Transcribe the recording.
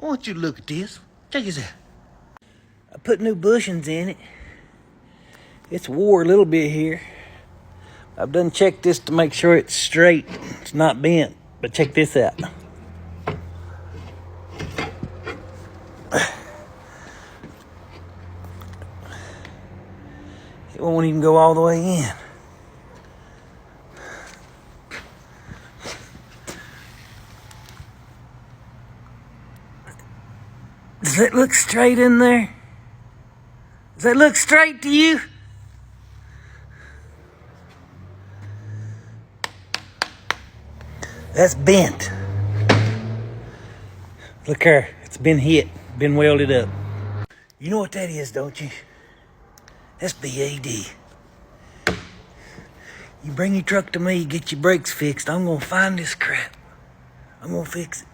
I want you to look at this. Check this out. I put new bushings in it. It's wore a little bit here. I've done checked this to make sure it's straight. It's not bent. But check this out. It won't even go all the way in. Does that look straight in there? Does that look straight to you? That's bent. Look here, it's been hit, been welded up. You know what that is, don't you? That's BAD. You bring your truck to me, get your brakes fixed, I'm gonna find this crap. I'm gonna fix it.